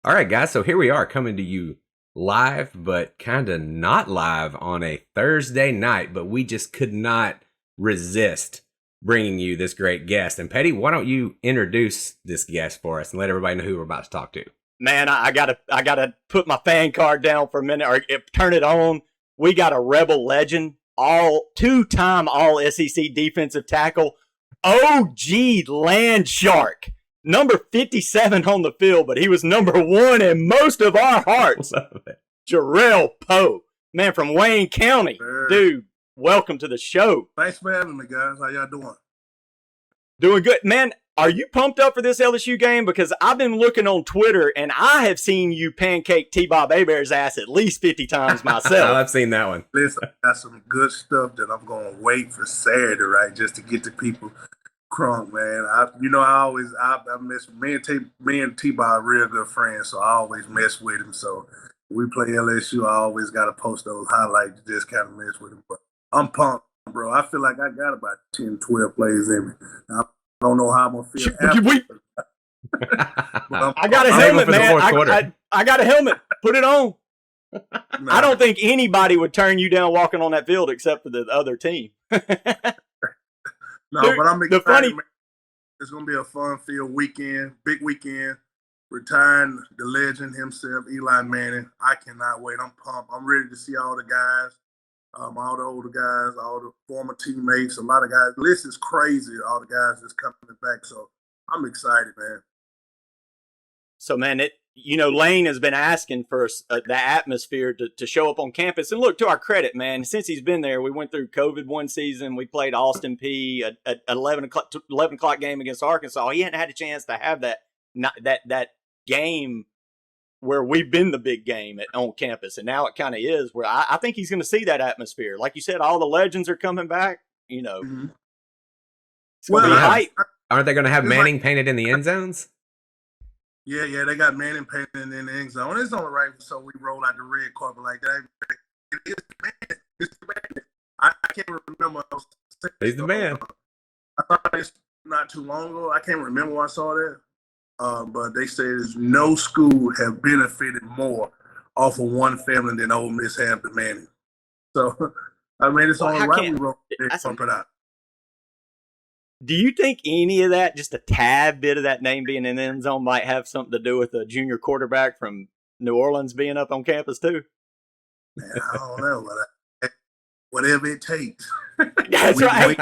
All right, guys. So here we are coming to you live, but kind of not live on a Thursday night. But we just could not resist bringing you this great guest. And Petty, why don't you introduce this guest for us and let everybody know who we're about to talk to? Man, I gotta put my fan card down for a minute or turn it on. We got a Rebel legend, two-time All SEC defensive tackle, OG Landshark. Number 57 on the field, but he was number 1 in most of our hearts. Jerrell Powe, man, from Wayne County. Dude, welcome to the show. Thanks for having me, guys. How y'all doing? Doing good. Man, are you pumped up for this LSU game? Because I've been looking on Twitter, and I have seen you pancake T-Bob Hebert's ass at least 50 times myself. I've seen that one. Listen, I got some good stuff that I'm going to wait for Saturday, right, just to get to people crunk, man. I miss me and T-Bob are real good friends, so I always mess with him. So we play LSU, I always got to post those highlights to just kind of mess with him. But I'm pumped, bro. I feel like I got about 10, 12 plays in me. I don't know how I'm going to feel after. I got a helmet, man. I got a helmet. Put it on. No. I don't think anybody would turn you down walking on that field except for the other team. No, Dude, but I'm excited, man. It's going to be a fun-filled weekend, big weekend. Retiring the legend himself, Eli Manning. I cannot wait. I'm pumped. I'm ready to see all the guys, all the older guys, all the former teammates, a lot of guys. The list is crazy, all the guys that's coming back. So I'm excited, man. So, man, Lane has been asking for the atmosphere to show up on campus. And look, to our credit, man, since he's been there, we went through COVID one season. We played Austin Peay at 11 o'clock game against Arkansas. He hadn't had a chance to have that game where we've been the big game on campus. And now it kind of is where I think he's going to see that atmosphere. Like you said, all the legends are coming back. Mm-hmm. It's going to be hype. Aren't they going to have Manning painted in the end zones? Yeah, they got Manning painted in the end zone. It's only right, so we roll out the red carpet like that. It's the man. I can't remember. He's the man. I thought this not too long ago. I can't remember when I saw that. But they say there's no school have benefited more off of one family than Ole Miss have the Manning. So, I mean, it's only right we roll the red carpet out. Do you think any of that, just a tad bit of that name being in the end zone, might have something to do with a junior quarterback from New Orleans being up on campus too? Man, I don't know. But whatever it takes. That's right.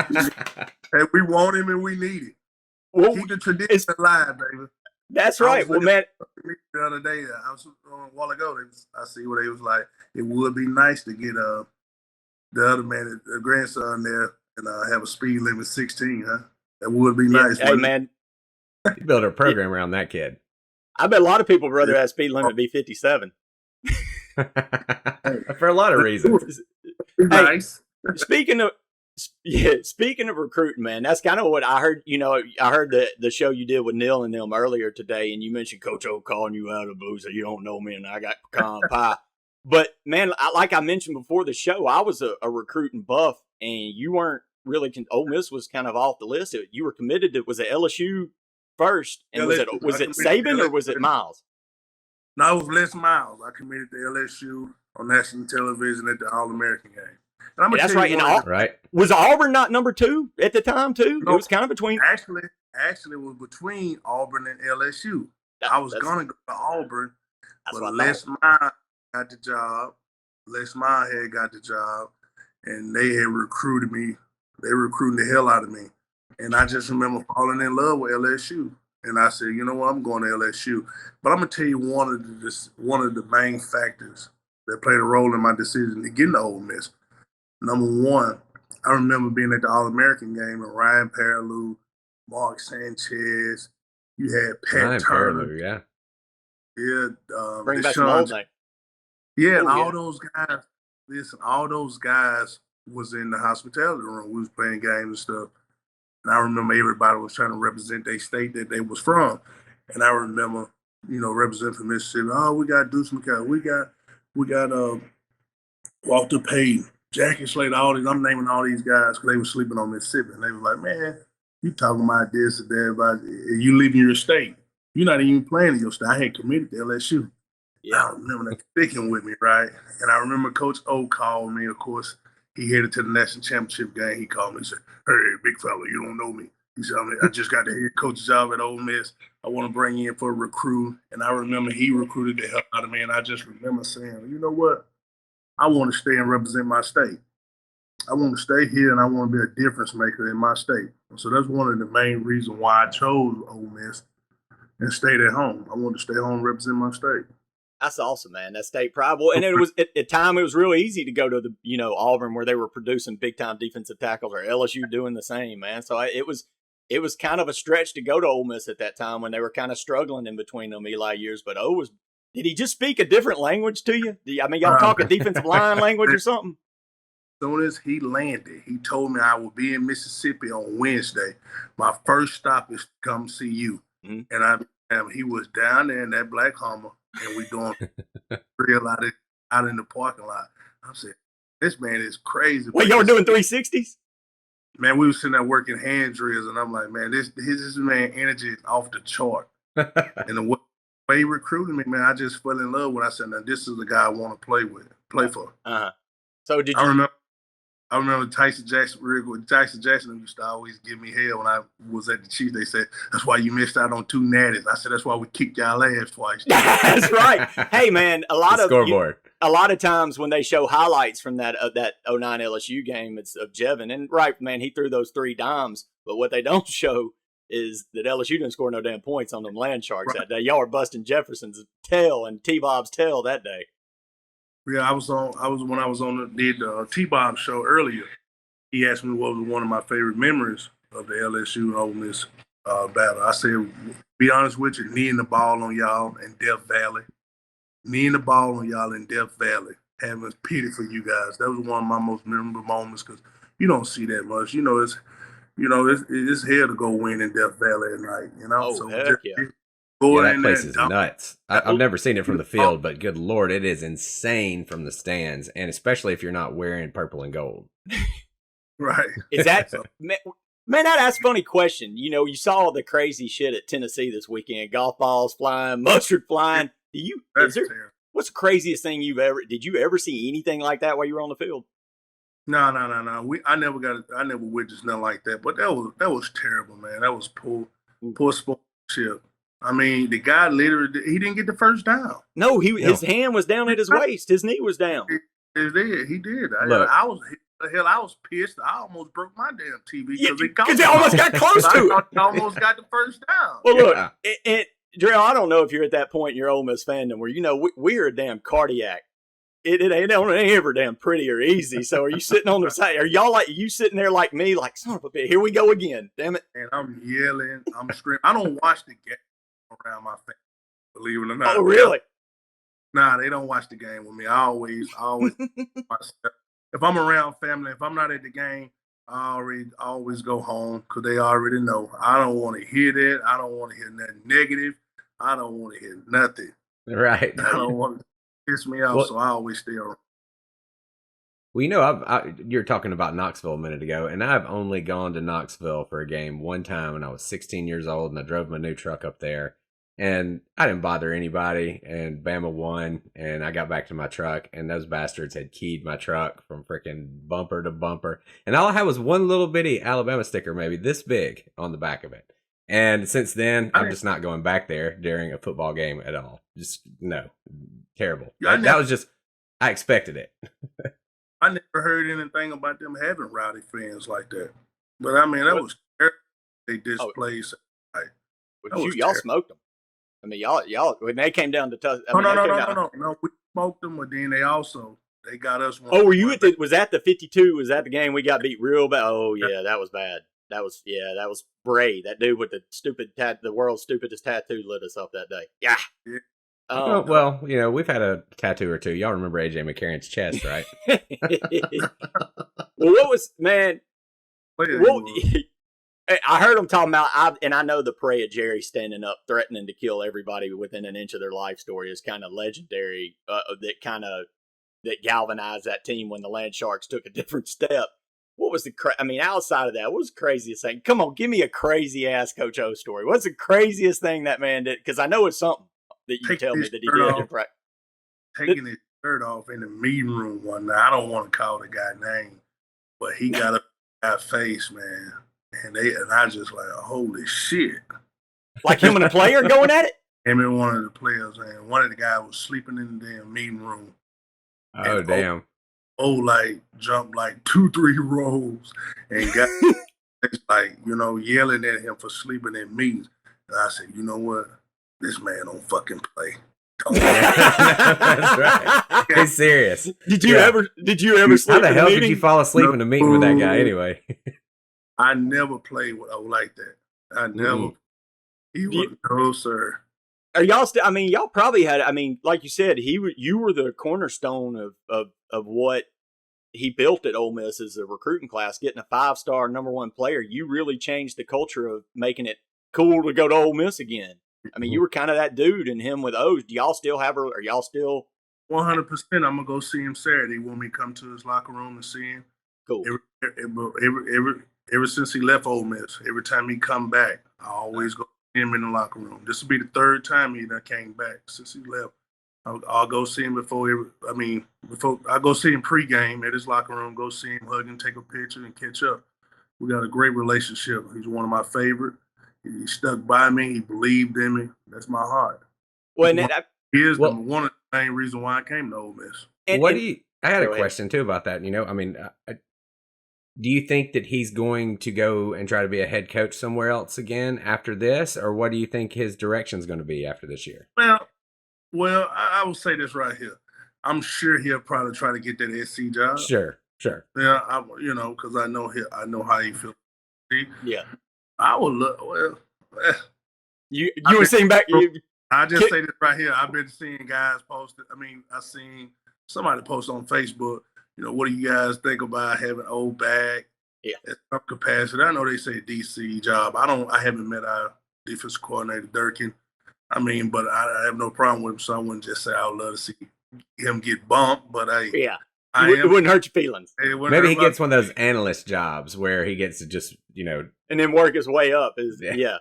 We want him and we need it. Keep the tradition alive, baby. That's right. Well, man. The other day, I was a while ago, I see what they was like. It would be nice to get the other man, the grandson there, and have a speed limit 16, huh? That would be nice. Hey, man. You build a program around that kid. I bet a lot of people would rather have speed limit be 57. For a lot of reasons. Nice. Speaking of recruiting, man, that's kind of what I heard. I heard the show you did with Neil and them earlier today, and you mentioned Coach O calling you out of the blue, so you don't know me, and I got pecan pie. But, man, like I mentioned before the show, I was a recruiting buff, and you weren't really Ole Miss was kind of off the list. You were committed to, was it LSU first? And was it Saban or was it Miles? No, it was Les Miles. I committed to LSU on national television at the All-American game. And that's right. Right. Was Auburn not number 2 at the time too? No, it was kind of between. Actually, it was between Auburn and LSU. I was gonna go to Auburn, but Les Miles got the job. Les Miles had got the job, and they had recruited me. They recruited the hell out of me, and I just remember falling in love with LSU. And I said, you know what, I'm going to LSU. But I'm gonna tell you one of the main factors that played a role in my decision to get into Ole Miss. Number one, I remember being at the All-American game and Ryan Paralleau, Mark Sanchez. You had Pat Ryan Turner. Paralleau, yeah. Yeah. Bring back some old night. Yeah, and all those guys, all those guys was in the hospitality room. We was playing games and stuff. And I remember everybody was trying to represent their state that they was from. And I remember, representing from Mississippi. Oh, we got Deuce McCall. We got Walter Payton. Jackie Slater, I'm naming all these guys because they were sleeping on Mississippi. And they were like, man, you talking about this and that, about you leaving your state. you're not even playing in your state. I had committed to LSU. Yeah. I remember that sticking with me, right? And I remember Coach O called me. Of course, he headed to the national championship game. He called me and said, "Hey, big fella, you don't know me." He said, I just got the head coach job at Ole Miss. I want to bring you in for a recruit." And I remember he recruited the hell out of me. And I just remember saying, you know what? I want to stay and represent my state. I want to stay here and I want to be a difference maker in my state. And so that's one of the main reasons why I chose Ole Miss and stayed at home. I wanted to stay home and represent my state. That's awesome, man. That's state pride. Well, and it was at the time it was real easy to go to the Auburn where they were producing big time defensive tackles, or LSU doing the same, man. So it was kind of a stretch to go to Ole Miss at that time when they were kind of struggling in between them Eli years. But did he just speak a different language to you? I mean, y'all talk a defensive line language or something? As soon as he landed, he told me I will be in Mississippi on Wednesday. My first stop is to come see you. Mm-hmm. And he was down there in that black Hummer, and we doing drill out in the parking lot. I said, this man is crazy. Wait, y'all doing 360s? Man, we were sitting there working hand drills, and I'm like, man, this man energy is off the chart. And the way he recruited me, man, I just fell in love with. I said, now this is the guy I want to play for. Uh-huh. So did you? I remember Tyson Jackson real good. Tyson Jackson used to always give me hell when I was at the Chiefs. They said, that's why you missed out on 2 natties. I said, that's why we kicked y'all ass twice. That's right. Hey, man, a lot of times when they show highlights from that 09 LSU game, it's of Jevin. And right, man, he threw those 3 dimes. But what they don't show is that LSU didn't score no damn points on them Landsharks that day. Y'all were busting Jefferson's tail and T-Bob's tail that day. Yeah, when I was on the T-Bob show earlier. He asked me what was one of my favorite memories of the LSU and Ole Miss battle. I said, be honest with you, kneeing the ball on y'all in Death Valley. Kneeing the ball on y'all in Death Valley. Having pity for you guys. That was one of my most memorable moments because you don't see that much. It's hell to go win in Death Valley at night. Oh, heck yeah. Yeah, that place is nuts. I've never seen it from the field, but good Lord, it is insane from the stands, and especially if you're not wearing purple and gold. Right. Is that man? That's a funny question. You saw the crazy shit at Tennessee this weekend: golf balls flying, mustard flying. What's the craziest thing did you ever see anything like that while you were on the field? No. I never witnessed nothing like that. But that was terrible, man. That was poor sportsmanship. I mean, the guy literally, he didn't get the first down. No, his hand was down at his waist. His knee was down. He did. I was pissed. I almost broke my damn TV because they almost got close to it. I almost got the first down. Well, look, Jerrell, I don't know if you're at that point in your Ole Miss fandom where we're a damn cardiac. It ain't ever damn pretty or easy. So are you sitting on the side? Are y'all you sitting there like me, like, son of a bitch, here we go again. Damn it. And I'm yelling. I'm screaming. I don't watch the game around my family, believe it or not. Oh, really? Nah, they don't watch the game with me. I always myself. If I'm around family, if I'm not at the game, I always go home because they already know. I don't want to hear that. I don't want to hear nothing negative. I don't want to hear nothing. Right. I don't want to piss me off, so I always stay around. Well, you were talking about Knoxville a minute ago, and I've only gone to Knoxville for a game one time when I was 16 years old, and I drove my new truck up there. And I didn't bother anybody, and Bama won, and I got back to my truck, and those bastards had keyed my truck from freaking bumper to bumper. And all I had was one little bitty Alabama sticker, maybe this big, on the back of it. And since then, I'm just not going back there during a football game at all. Just, no. Terrible. That was just, I expected it. I never heard anything about them having rowdy fans like that. But, I mean, that was terrible. They displayed. Y'all smoked them. I mean, y'all when they came down to No. We smoked them, but then they got us one. Oh, were you was that the 52? Was that the game we got beat real bad? Oh, yeah, that was bad. That was Bray. That dude with the world's stupidest tattoo lit us up that day. Yeah. Well, we've had a tattoo or two. Y'all remember AJ McCarron's chest, right? Well, what was, man? I heard them talking about, and I know the prey of Jerry standing up, threatening to kill everybody within an inch of their life story is kind of legendary. That galvanized that team when the Landsharks took a different step. what was outside of that, what was the craziest thing? Come on, give me a crazy ass Coach O story. What's the craziest thing that man did? Because I know it's something that you tell me that he did in practice. Taking his shirt off in the meeting room one night. I don't want to call the guy name, but he got a guy face, man. And I just like, holy shit. Like him and a player going at it? Him and one of the players, and one of the guys was sleeping in the damn meeting room. Oh, damn. Like jumped like 2-3 rows and got like, yelling at him for sleeping in meetings. And I said, you know what? This man don't fucking play. That's right. He's serious. Did you ever sleep? How the hell did you fall asleep in a meeting with that guy anyway? I never played with like that. I never. He was no sir. Are y'all still? Y'all probably had. Like you said, you were the cornerstone of what he built at Ole Miss as a recruiting class, getting a 5-star #1 player. You really changed the culture of making it cool to go to Ole Miss again. You were kind of that dude, and him with O's. Do y'all still have her? Are y'all still 100%? I'm gonna go see him Saturday when we come to his locker room and see him. Cool. Ever since he left Ole Miss, every time he come back, I always go see him in the locker room. This will be the 3rd time he done came back since he left. I'll go see him before I go see him pregame at his locker room. Go see him, hug him, take a picture, and catch up. We got a great relationship. He's one of my favorite. He stuck by me. He believed in me. That's my heart. Well, one of the main reasons why I came to Ole Miss. I had a question too about that. Do you think that he's going to go and try to be a head coach somewhere else again after this, or what do you think his direction is going to be after this year? Well, I will say this right here. I'm sure he'll probably try to get that SC job. Sure. Yeah, because I know how he feels. Yeah. I would look. Well, you were saying back. I just say this right here. I've been seeing guys post it. I seen somebody post on Facebook. What do you guys think about having old back? Yeah. At some capacity. I know they say DC job. I haven't met our defense coordinator Durkin. But I have no problem with him. So I wouldn't just say I would love to see him get bumped. But it wouldn't hurt your feelings. Maybe he gets one of those analyst jobs where he gets to just and then work his way up. Yeah.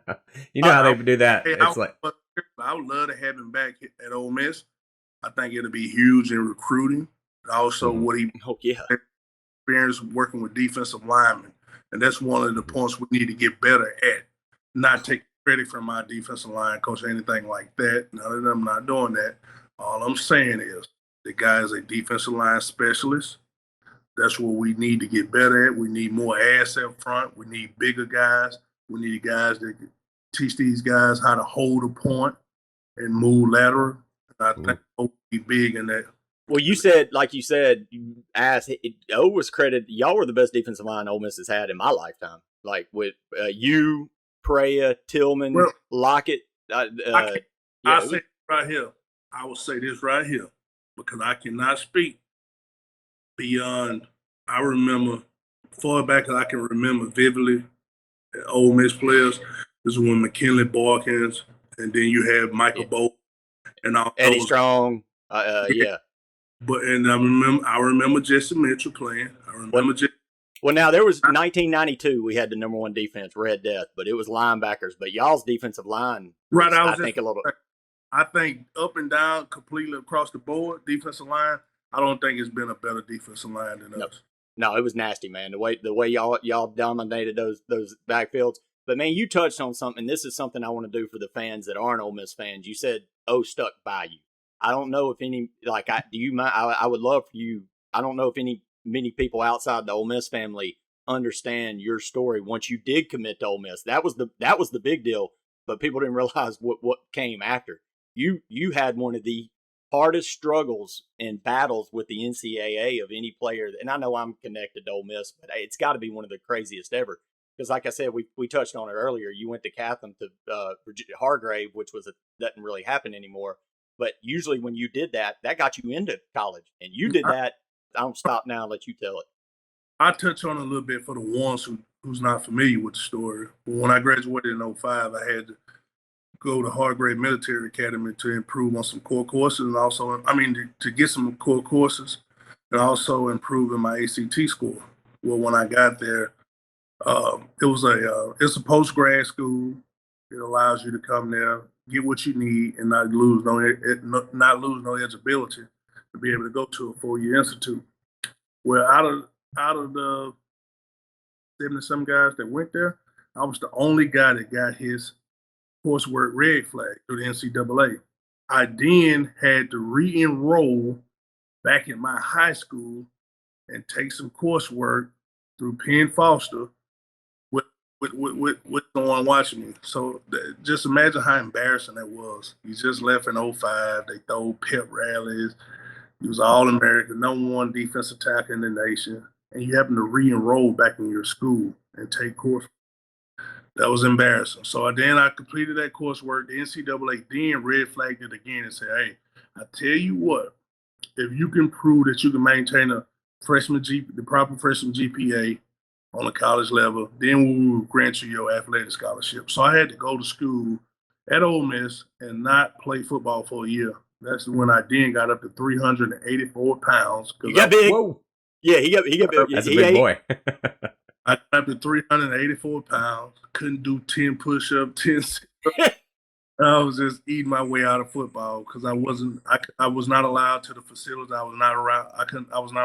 How they do that. I would love to have him back at Ole Miss. I think it'll be huge in recruiting. Also, what he experience working with defensive linemen, and that's one of the points we need to get better at. Not take credit from my defensive line coach or anything like that. None of them not doing that. All I'm saying is the guy is a defensive line specialist. That's what we need to get better at. We need more ass up front. We need bigger guys. We need guys that can teach these guys how to hold a point and move lateral. I think we'll be big in that. Well, you asked, O was credited. Y'all were the best defensive line Ole Miss has had in my lifetime. Like with you, Preya, Tillman, Lockett. I say right here. I will say this right here because I cannot speak beyond. I remember far back as I can remember vividly. Ole Miss players. This is when McKinley Barkins, and then you have Michael Bowe and all Eddie Strong. But I remember Jesse Mitchell playing. Well, now there was 1992. We had the #1 defense, Red Death, but it was linebackers. But y'all's defensive line, right? I think a little. I think up and down, completely across the board, defensive line. I don't think it's been a better defensive line than us. No, it was nasty, man. The way y'all dominated those backfields. But man, you touched on something. This is something I want to do for the fans that aren't Ole Miss fans. You said stuck by you. I don't know if any do you mind? I would love for you. I don't know if many people outside the Ole Miss family understand your story once you did commit to Ole Miss. That was the big deal, but people didn't realize what came after. You had one of the hardest struggles and battles with the NCAA of any player, and I know I'm connected to Ole Miss, but it's got to be one of the craziest ever. Because like I said, we touched on it earlier. You went to Catham to Hargrave, which doesn't really happen anymore. But usually when you did that got you into college. And you did that. I don't stop now and let you tell it. I touch on it a little bit for the ones who's not familiar with the story. When I graduated in 2005, I had to go to Hargrave Military Academy to improve on some core courses and also, to get some core courses and also improve in my ACT score. Well, when I got there, it's a post grad school. It allows you to come there, get what you need, and not lose no eligibility to be able to go to a 4-year institute. Well, out of the 70-some guys that went there, I was the only guy that got his coursework red flag through the NCAA. I then had to re-enroll back in my high school and take some coursework through Penn Foster with someone watching me. So just imagine how embarrassing that was. You just left in 05. They throw pep rallies. He was All-American, #1 defensive tackle in the nation, and you happen to re-enroll back in your school and take course. That was embarrassing. So then I completed that coursework. The NCAA then red flagged it again and said, hey, I tell you what, if you can prove that you can maintain the proper freshman GPA on a college level, then we will grant you your athletic scholarship. So I had to go to school at Ole Miss and not play football for a year. That's when I then got up to 384 pounds. You got big. Whoa. Yeah, he got big. That's a big boy. I got up to 384 pounds. Couldn't do 10 push-ups, 10 sit-ups. I was just eating my way out of football because I was not allowed to the facilities. I was not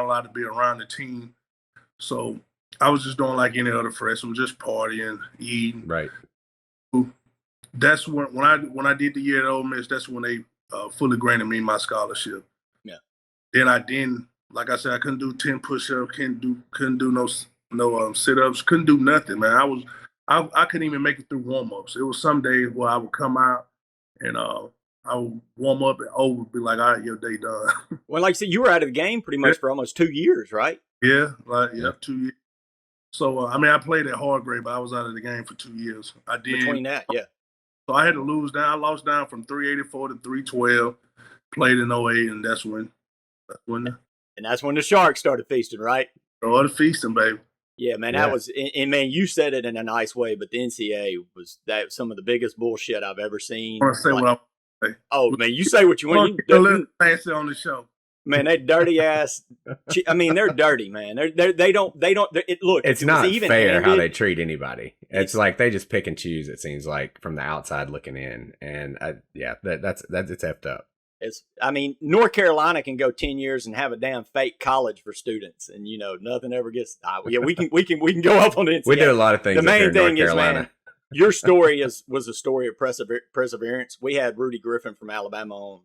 allowed to be around the team. So I was just doing like any other freshman, just partying, eating. Right. That's when I did the year at Ole Miss, that's when they fully granted me my scholarship. Yeah. Then like I said, I couldn't do 10 push-ups, couldn't do no sit-ups, couldn't do nothing, man. I couldn't even make it through warm-ups. It was some days where I would come out and I would warm up and would be like, all right, your day done. Well, like I said, you were out of the game pretty much for almost 2 years, right? Yeah, 2 years. So, I played at Hargrave, but I was out of the game for 2 years. Between that, yeah. So I had to lose down. I lost down from 384 to 312, played in 08, and that's when the Sharks started feasting, right? Started feasting, baby. Yeah, man, that was, and man, you said it in a nice way, but the NCAA was some of the biggest bullshit I've ever seen. I want to say what I want to say. Oh, man, you say what you want. Fancy on the show. Man, they dirty ass. They're dirty, man. Look, it's not fair how they treat anybody. It's like they just pick and choose. It seems like from the outside looking in, and that's it's effed up. North Carolina can go 10 years and have a damn fake college for students, and nothing ever gets. We can go up on the NCAA. We do a lot of things. The main thing is, man, your story was a story of perseverance. We had Rudy Griffin from Alabama on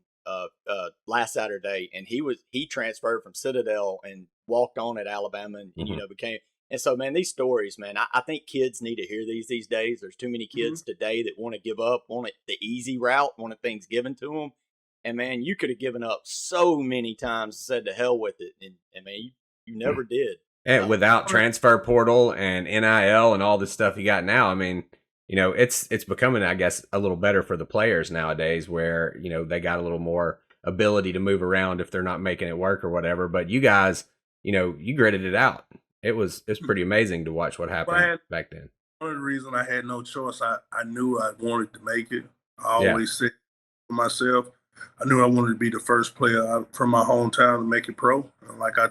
last Saturday, and he transferred from Citadel and walked on at Alabama, and became. And so, man, these stories, man, I think kids need to hear these days. There's too many kids today that want to give up, want it the easy route, want things given to them. And, man, you could have given up so many times and said to hell with it. And man, you never did. And without transfer portal and NIL and all this stuff you got now, it's becoming, I guess, a little better for the players nowadays where, they got a little more ability to move around if they're not making it work or whatever. But you guys, you gritted it out. It's pretty amazing to watch what happened back then. One of the reasons I had no choice, I knew I wanted to make it. I always said for myself, I knew I wanted to be the first player from my hometown to make it pro. And like I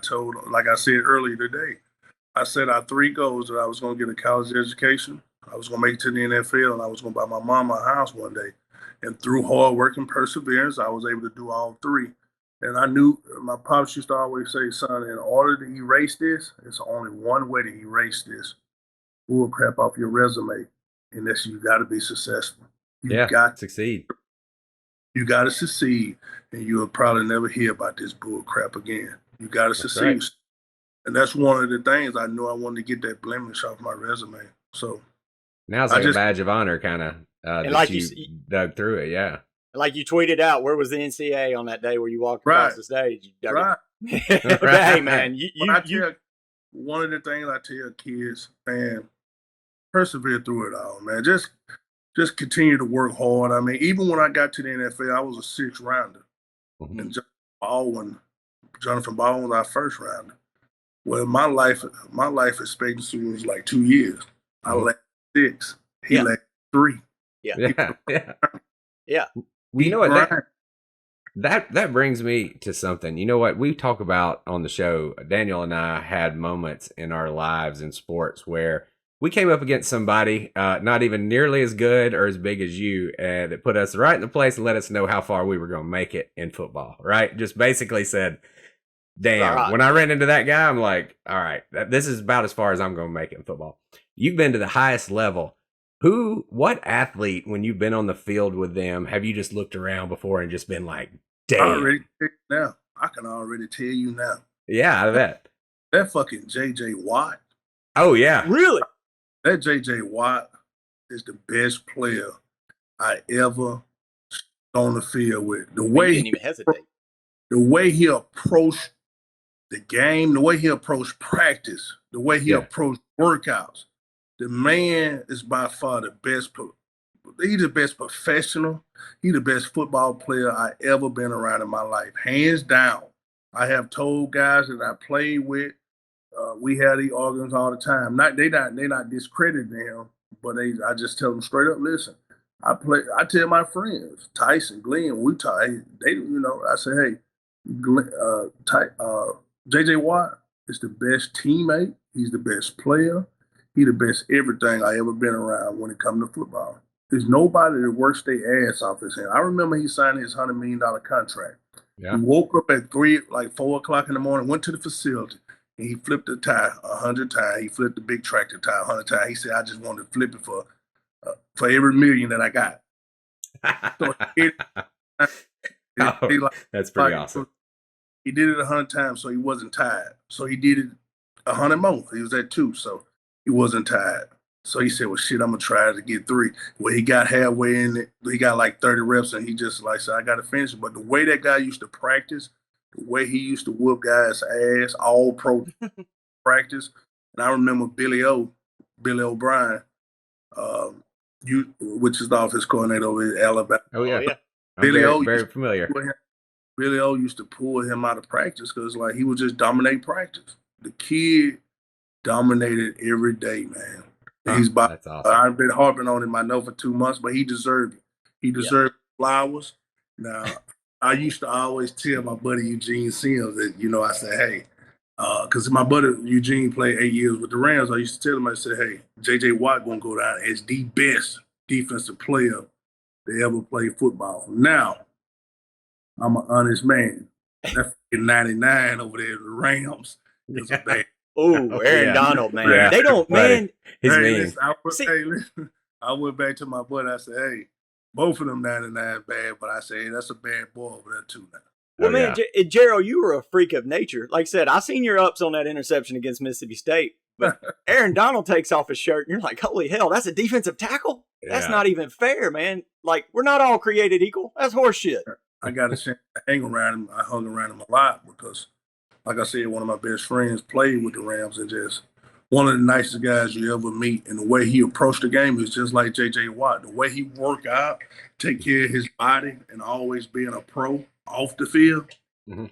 said earlier today, I set out 3 goals: that I was going to get a college education, I was going to make it to the NFL, and I was going to buy my mom a house one day. And through hard work and perseverance, I was able to do all 3. And I knew, my pops used to always say, son, in order to erase this, it's only one way to erase this. Bull crap off your resume. And that's, you got to be successful. You got to succeed. You got to succeed, and you'll probably never hear about this bull crap again. You got to succeed. Right. And that's one of the things I knew I wanted to get that blemish off my resume. So now it's like a badge of honor, kind of, that like you dug through it, yeah. Like you tweeted out, where was the NCAA on that day where you walked across the stage? Right. Hey, man, one of the things I tell kids, man, persevere through it all, man. Just continue to work hard. Even when I got to the NFL, I was a 6th rounder. Mm-hmm. And Jonathan Baldwin was our 1st rounder. Well, my life expectancy was like 2 years. I left 6. He left 3. Yeah. Yeah. Yeah. Well, you know what? That brings me to something. You know what? We talk about on the show, Daniel and I had moments in our lives in sports where we came up against somebody not even nearly as good or as big as you, and it put us right in the place and let us know how far we were going to make it in football, right? Just basically said, damn, Right. when I ran into that guy, I'm like, all right, this is about as far as I'm going to make it in football. You've been to the highest level. What athlete, when you've been on the field with them, have you just looked around before and just been like, damn? I can already tell you now. Yeah, I bet. That fucking J.J. Watt. Oh, yeah. Really? That J.J. Watt is the best player I ever on the field with. The way he didn't even hesitate. The way he approached the game, the way he approached practice, the way he approached workouts. The man is by far the best. He's the best professional. He's the best football player I ever been around in my life, hands down. I have told guys that I played with, we have these arguments all the time. They not discrediting him, but I just tell them straight up. Listen, I tell my friends, Tyson, Glenn, we talk. I say, hey, J.J. Watt is the best teammate. He's the best player. He's the best everything I ever been around when it comes to football. There's nobody that works their ass off his hand. I remember he signed his $100 million contract. Yeah. He woke up at 4 o'clock in the morning, went to the facility, and he flipped the tire 100 times. He flipped the big tractor tire 100 times. He said, I just wanted to flip it for every million that I got. So that's pretty awesome. He did it 100 times, so he wasn't tired. So he did it 100 more. He was at 2, so he wasn't tired. So he said, well, shit, I'm going to try to get 3. Well, he got halfway in it. He got like 30 reps, and he just said, I got to finish it. But the way that guy used to practice, the way he used to whoop guys' ass, all pro practice. And I remember Billy O'Brien, which is the offense coordinator over in Alabama. Oh, yeah. Billy O, very familiar. Billy O used to pull him out of practice because he would just dominate practice. The kid dominated every day, man. That's awesome. I've been harping on him, I know, for 2 months, but he deserved it. He deserved flowers. Now, I used to always tell my buddy Eugene Sims that, I said, hey, because my buddy Eugene played 8 years with the Rams. I used to tell him, I said, hey, J.J. Watt going to go down as the best defensive player that ever played football. Now, I'm an honest man. That 99 over there, the Rams, is a bad. Oh, Aaron Donald, man. Yeah. They don't, man. He's mean. Listen, I went back to my buddy. I said, hey, both of them 99 bad, but I say, hey, that's a bad boy over there too now. Well, man, Jerrell, you were a freak of nature. Like I said, I seen your ups on that interception against Mississippi State, but Aaron Donald takes off his shirt, and you're like, holy hell, that's a defensive tackle? That's not even fair, man. Like, we're not all created equal. That's horse shit. I got a chance to hang around him. I hung around him a lot because, like I said, one of my best friends played with the Rams and just one of the nicest guys you ever meet. And the way he approached the game is just like J.J. Watt. The way he work out, take care of his body, and always being a pro off the field. Mm-hmm.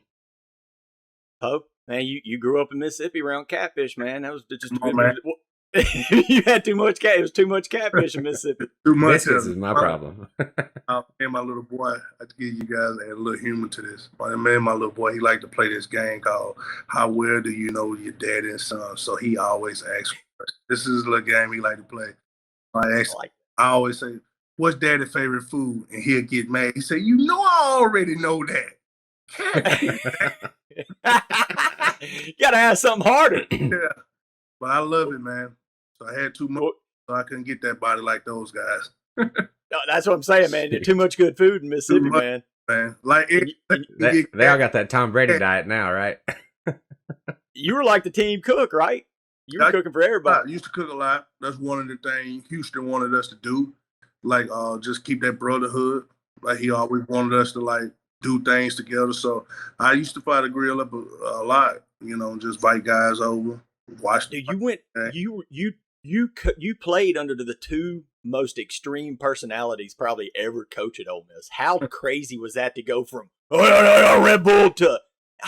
Poe, man, you grew up in Mississippi around catfish, man. That was just you had too much cat. It was too much catfish in Mississippi. Too much. This is my problem. And my little boy, I have to give you guys a little humor to this. My little boy, he liked to play this game called How Well Do You Know Your Daddy and Son? So he always asks. This is a little game he like to play. I always say, what's Daddy's favorite food? And he'll get mad. He say, I already know that. You gotta ask something harder. Yeah, but I love it, man. So I had too much, so I couldn't get that body like those guys. No, that's what I'm saying, man. Too much good food in Mississippi, man. Like they all got that Tom Brady diet now, right? You were like the team cook, right? You were cooking for everybody. I used to cook a lot. That's one of the things Houston wanted us to do, like just keep that brotherhood. Like he always wanted us to do things together. So I used to fire the grill up a lot, just invite guys over, watch. Dude, you played under the 2 most extreme personalities probably ever coached at Ole Miss. How crazy was that to go from Red Bull to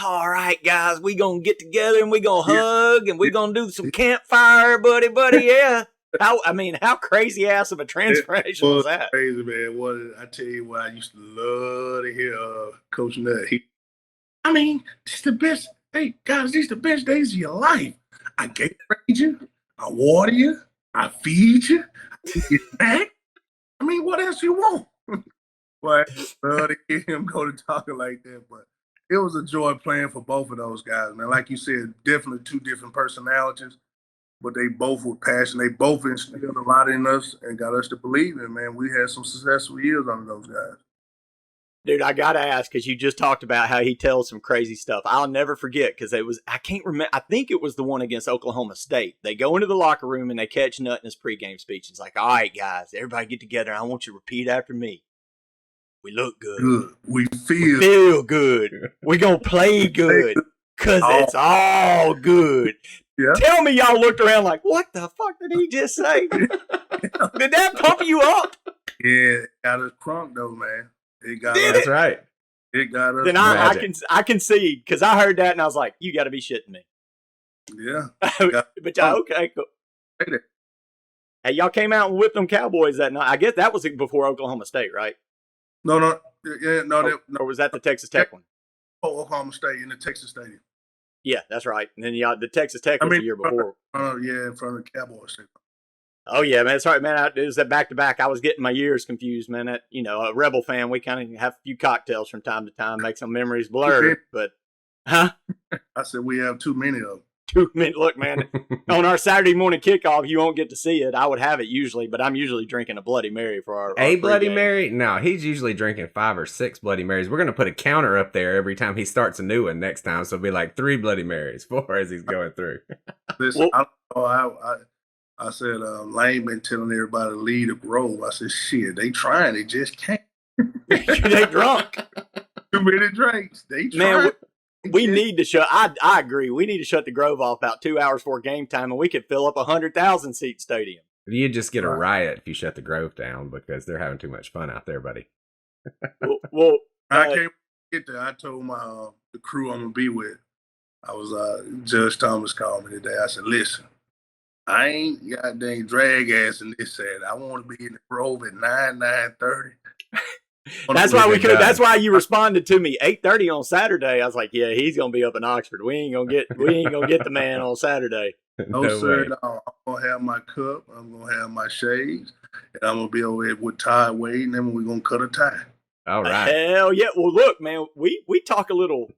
all right, guys, we gonna get together and we gonna hug and we gonna do some campfire, buddy, yeah. How crazy ass of a transformation was that? Crazy, man. I tell you what, I used to love to hear Coach Nutt. This the best. Hey guys, these the best days of your life. I Gatorade you, I water you, I feed you, I take you back. What else you want? But I love to hear him go to talking like that. But it was a joy playing for both of those guys, man. Like you said, definitely two different personalities, but they both were passionate. They both instilled a lot in us and got us to believe in, man. We had some successful years under those guys. Dude, I got to ask, because you just talked about how he tells some crazy stuff. I'll never forget, because I can't remember, I think it was the one against Oklahoma State. They go into the locker room and they catch Nutt in his pregame speech. It's like, all right, guys, everybody get together. I want you to repeat after me. We look good. We feel good. We're going to play good, because it's all good. Yeah. Tell me y'all looked around like, what the fuck did he just say? Did that pump you up? Yeah, got us crunk, though, man. That's right. It got us. Then I can see, because I heard that and I was like, you got to be shitting me. Yeah. But y'all, okay, cool. Hey, y'all came out and whipped them Cowboys that night. I guess that was before Oklahoma State, right? No. Or was that the Texas Tech one? Oklahoma State in the Texas Stadium. Yeah, that's right. And then the Texas Tech was the year before. In front of the Cowboys. Oh, yeah, man. Sorry, man. It was that back-to-back. I was getting my years confused, man. A Rebel fan, we kind of have a few cocktails from time to time, make some memories blur. But, huh? I said we have too many of them. Look, man, on our Saturday morning kickoff, you won't get to see it. I would have it usually, but I'm usually drinking a Bloody Mary for our Bloody Mary? No, he's usually drinking 5 or 6 Bloody Marys. We're going to put a counter up there every time he starts a new one next time. So it'll be like 3 Bloody Marys, 4 as he's going through. Listen, I said, Lane been telling everybody to leave the Grove. I said, shit, they trying. They just can't. They drunk. Too many drinks. They trying. Man, we need to shut. I agree. We need to shut the Grove off about 2 hours before game time, and we could fill up 100,000 seat stadium. You just get a riot if you shut the Grove down because they're having too much fun out there, buddy. Well, I can't get there. I told the crew I'm gonna be with. I was Judge Thomas called me today. I said, listen, I ain't goddamn drag ass in this Saturday. I want to be in the Grove at 9:30. That's why that's why you responded to me 8:30 on Saturday. I was like, yeah, he's gonna be up in Oxford. We ain't gonna get the man on Saturday. No sir, no. I'm gonna have my cup. I'm gonna have my shades, and I'm gonna be over there with Todd Wade, and then we're gonna cut a tie. All right. Hell yeah. Well, look, man, we talk a little,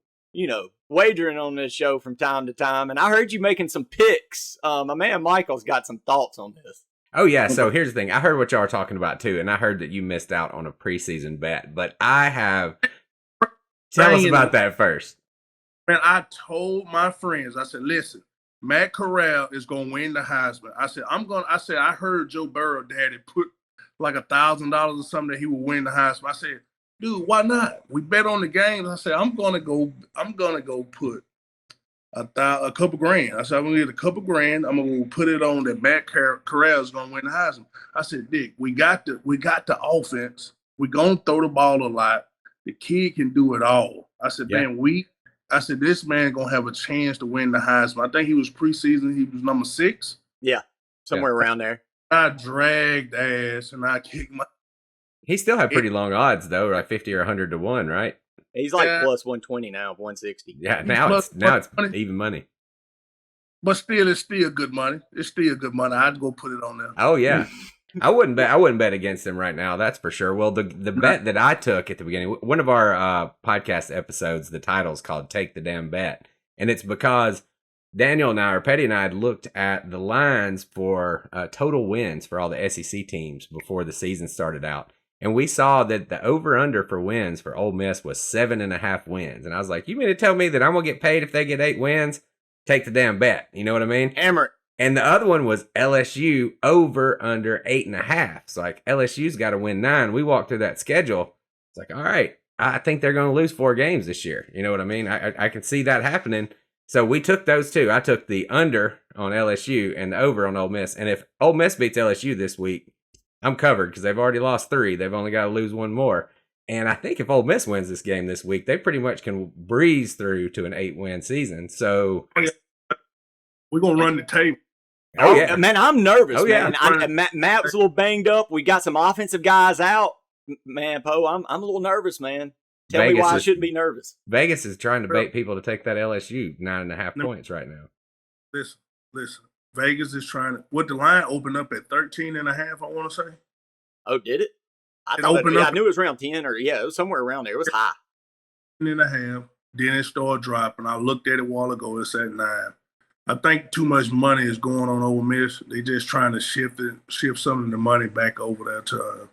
wagering on this show from time to time, and I heard you making some picks. My man Michael's got some thoughts on this. Oh, yeah. So here's the thing. I heard what y'all are talking about, too, and I heard that you missed out on a preseason bet, but I have. Tell us about that first. Man, I told my friends, I said, listen, Matt Corral is going to win the Heisman. I said, I heard Joe Burrow daddy put like $1,000 or something that he would win the Heisman. I said, dude, why not? We bet on the games. I said, I'm going to go put a couple grand. I said, I'm going to get a couple grand. I'm going to put it on that Matt Corral is going to win the Heisman. I said, Dick, we got the offense. We're going to throw the ball a lot. The kid can do it all. I said, man, this man going to have a chance to win the Heisman. I think he was preseason. He was number 6. Yeah, somewhere around there. I dragged ass and I kicked my. He still had pretty long odds, though, like 50 or 100 to 1, right? He's like plus 120 now, 160. Yeah, now it's even money. But still, it's still good money. It's still good money. I'd go put it on there. Oh yeah, I wouldn't bet against him right now. That's for sure. Well, the bet that I took at the beginning, one of our podcast episodes, the title's called "Take the Damn Bet," and it's because Daniel and I, or Petty and I, had looked at the lines for total wins for all the SEC teams before the season started out. And we saw that the over-under for wins for Ole Miss was 7.5 wins. And I was like, you mean to tell me that I'm going to get paid if they get 8 wins? Take the damn bet. You know what I mean? Hammer it. And the other one was LSU over under 8.5. So like LSU's got to win 9. We walked through that schedule. It's like, all right, I think they're going to lose 4 games this year. You know what I mean? I can see that happening. So we took those two. I took the under on LSU and the over on Ole Miss. And if Ole Miss beats LSU this week, I'm covered because they've already lost 3. They've only got to lose 1 more. And I think if Ole Miss wins this game this week, they pretty much can breeze through to an 8-win season. So we're going to run the table. Oh, yeah. Man, I'm nervous, Oh, yeah. man. Matt was a little banged up. We got some offensive guys out. Man, Poe, I'm a little nervous, man. Tell me why I shouldn't be nervous. Vegas is trying to bait people to take that LSU 9.5 points right now. Listen. Vegas is trying to. What the line opened up at 13.5, I want to say. Oh, did it? I knew it was around 10 or, it was somewhere around there. It was high. 10.5. Then it started dropping. I looked at it a while ago. It's at 9. I think too much money is going on Ole Miss. They just trying to shift some of the money back over there to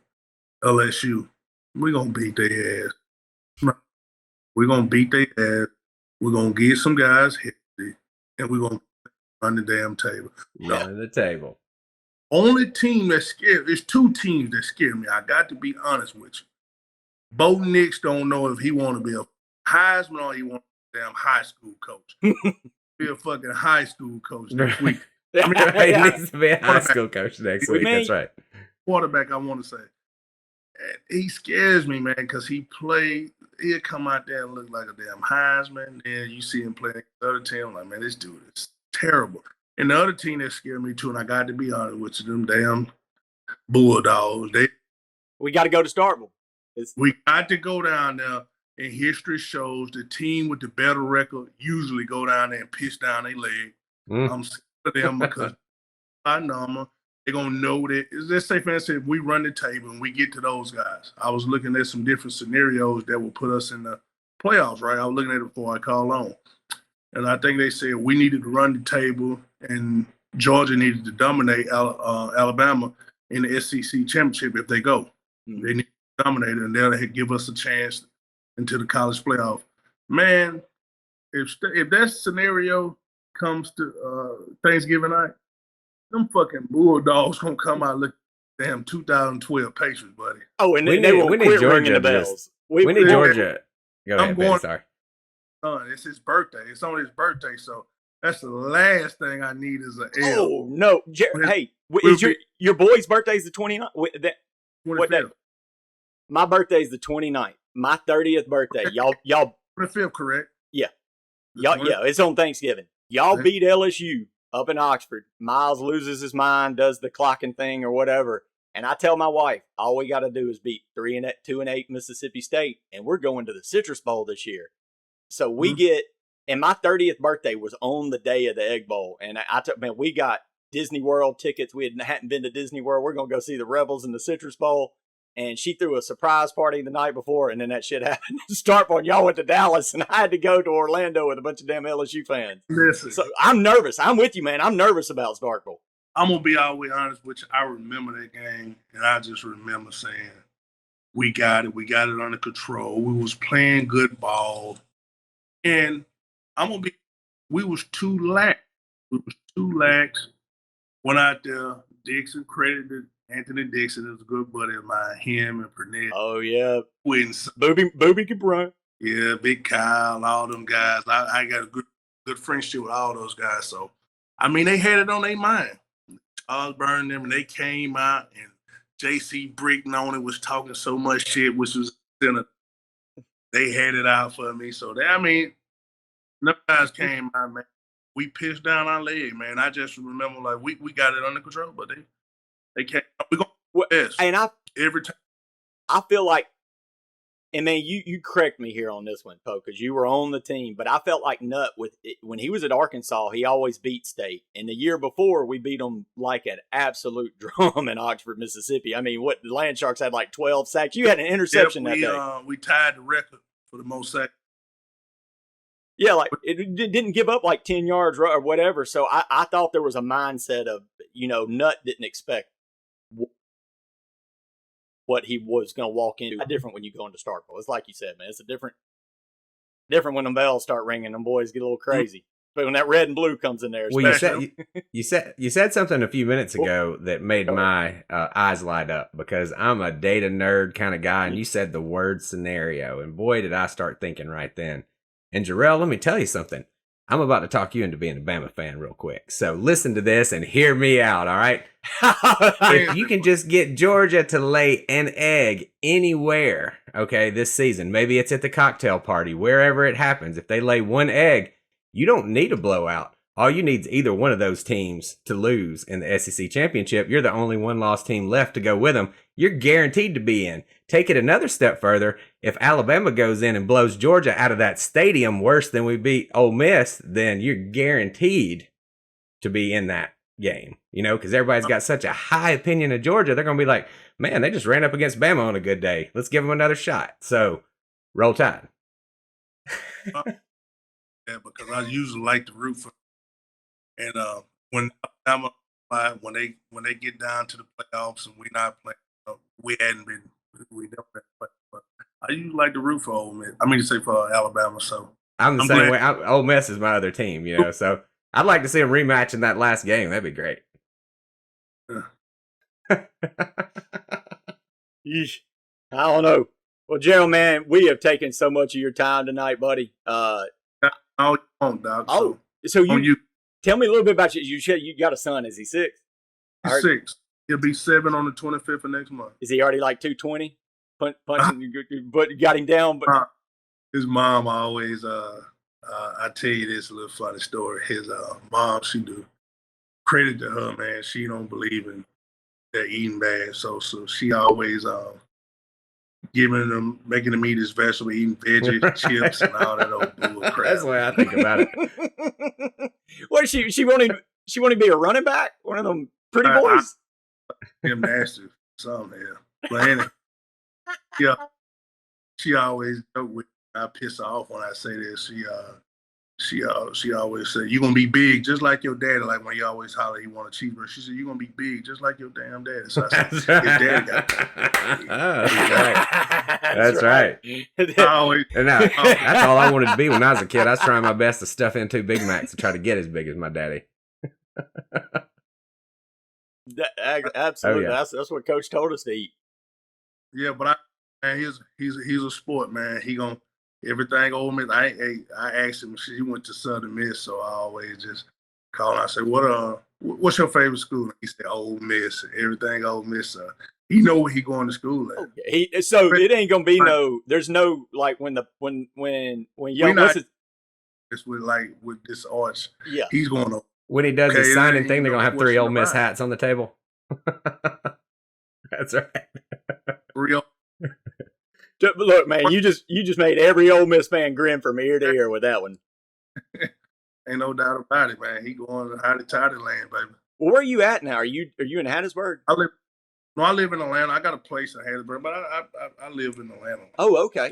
LSU. We're going to beat their ass. We're going to beat their ass. We're going to get some guys healthy, and we're going to run the damn table. Run the table. Only team that scared, there's 2 teams that scare me. I got to be honest with you. Bo Nix don't know if he want to be a Heisman or he want to be a damn high school coach. Be a fucking high school coach next week. He needs to be a high school coach next week. That's right. Quarterback, I want to say. And he scares me, man, because he'll come out there and look like a damn Heisman. Then you see him playing the other team. I'm like, man, this dude is terrible. And the other team that scared me too, and I got to be honest with you, them damn Bulldogs. We got to go to Starkville. We got to go down there. And history shows the team with the better record usually go down there and piss down their leg. I'm sick of them because I know them. They're going to know that. Let's say, for instance, if we run the table and we get to those guys. I was looking at some different scenarios that will put us in the playoffs, right? I was looking at it before I called on. And I think they said we needed to run the table and Georgia needed to dominate Alabama in the SEC championship if they go. They need to dominate it, and they'll give us a chance into the college playoff. Man, if that scenario comes to Thanksgiving night, them fucking Bulldogs gonna come out look damn 2012 Patriots, buddy. Oh, and we need Georgia the bells. We need Georgia. Go ahead, Ben, sorry. It's his birthday. It's on his birthday, so that's the last thing I need is an L. Oh no, hey, is your boy's birthday's the 29th? What day? My birthday's the 29th. My 30th birthday. Y'all 25th, correct? Yeah. Yeah, it's on Thanksgiving. Y'all beat LSU up in Oxford. Miles loses his mind, does the clocking thing or whatever. And I tell my wife, all we got to do is beat 2-8 Mississippi State, and we're going to the Citrus Bowl this year. So we get, and my 30th birthday was on the day of the Egg Bowl. And man, we got Disney World tickets. We hadn't been to Disney World. We're going to go see the Rebels in the Citrus Bowl. And she threw a surprise party the night before, and then that shit happened. Starkville, y'all went to Dallas, and I had to go to Orlando with a bunch of damn LSU fans. Listen, so I'm nervous. I'm with you, man. I'm nervous about Starkville. I'm going to be all the way honest with you. I remember that game, and I just remember saying, we got it. We got it under control. We was playing good ball. And we was too lax. Went out there, Dixon credited Anthony Dixon is a good buddy of mine, him and Pernell. Oh, yeah. Booby can run. Yeah, Big Kyle, all them guys. I got a good friendship with all those guys. So, I mean, they had it on their mind. Charles burned them, and they came out, and J.C. Brickton on it was talking so much shit, which was they had it out for me. So, them guys came out, man. We pitched down our leg, man. I just remember, like, we got it under control, but they can't. We're going to this. And every time. I feel like, and man, you correct me here on this one, Poe, because you were on the team, but I felt like Nutt when he was at Arkansas, he always beat State. And the year before, we beat them like an absolute drum in Oxford, Mississippi. I mean, the Landsharks had like 12 sacks. You had an interception that day. We tied the record for the most sacks. Yeah, like it didn't give up like 10 yards or whatever. So I thought there was a mindset of, Nutt didn't expect what he was going to walk into. Different when you go into Starkville. It's like you said, man. It's a different when the bells start ringing. Them boys get a little crazy. But when that red and blue comes in there, well, you said something a few minutes ago that made my eyes light up because I'm a data nerd kind of guy, and you said the word scenario, and boy, did I start thinking right then. And Jerrell, let me tell you something. I'm about to talk you into being a Bama fan real quick. So listen to this and hear me out, all right? If you can just get Georgia to lay an egg anywhere, okay, this season, maybe it's at the cocktail party, wherever it happens, if they lay one egg, you don't need a blowout. all you need is either one of those teams to lose in the SEC championship. You're the only one-loss team left to go with them. You're guaranteed to be in. Take it another step further. If Alabama goes in and blows Georgia out of that stadium worse than we beat Ole Miss, then you're guaranteed to be in that game, because everybody's got such a high opinion of Georgia. They're going to be like, man, they just ran up against Bama on a good day. Let's give them another shot. So, roll Tide. Yeah, because I usually like to root for, and when Alabama, when they get down to the playoffs and we not playing, we never been playing. But I usually like to root for Ole Miss. I mean to say for Alabama. So I'm the same way. Ole Miss is my other team, So I'd like to see them rematch in that last game. That'd be great. Yeesh. I don't know. Well, Jerrell, man, we have taken so much of your time tonight, buddy. All you want, Doc. So you tell me a little bit about you. You got a son. Is he 6? He's 6. He'll be 7 on the 25th of next month. Is he already like 220? Punching, but you got him down. But his mom always. I tell you this little funny story. His mom, she do credit to her, man. She don't believe in that eating bad, so she always making him eat his vegetable, eating veggies, chips, and all that old bull crap. That's the way I think about it. What she wanted to be a running back, one of them pretty boys. Gymnastics, something, yeah. But anyway, yeah, she always joke with me. I piss her off when I say this. She always say, "You're gonna be big, just like your daddy." Like when he always holler, he want a cheeseburger. She said, "You're gonna be big, just like your damn daddy." So I said, "His daddy got big." That's right. That's all I wanted to be when I was a kid. I was trying my best to stuff in 2 Big Macs to try to get as big as my daddy. Absolutely, Oh, yeah. That's what Coach told us to eat. Yeah, but he's a sport, man. He gonna. Everything Ole Miss. I asked him. He went to Southern Miss, so I always just call him. I say, what's your favorite school? He said Ole Miss. Everything Ole Miss. He know where he going to school at. Okay. So it ain't gonna be no. There's no like when young. It's with this arch. Yeah, he's going to. When he does his signing thing, they're gonna have 3 Ole Miss hats on the table. That's right. 3 Ole. Look, man, you just made every Ole Miss fan grin from ear to ear with that one. Ain't no doubt about it, man. He going to Hotty Toddy land, baby. Well, where are you at now? Are you in Hattiesburg? I live in Atlanta. I got a place in Hattiesburg, but I live in Atlanta. Oh, okay.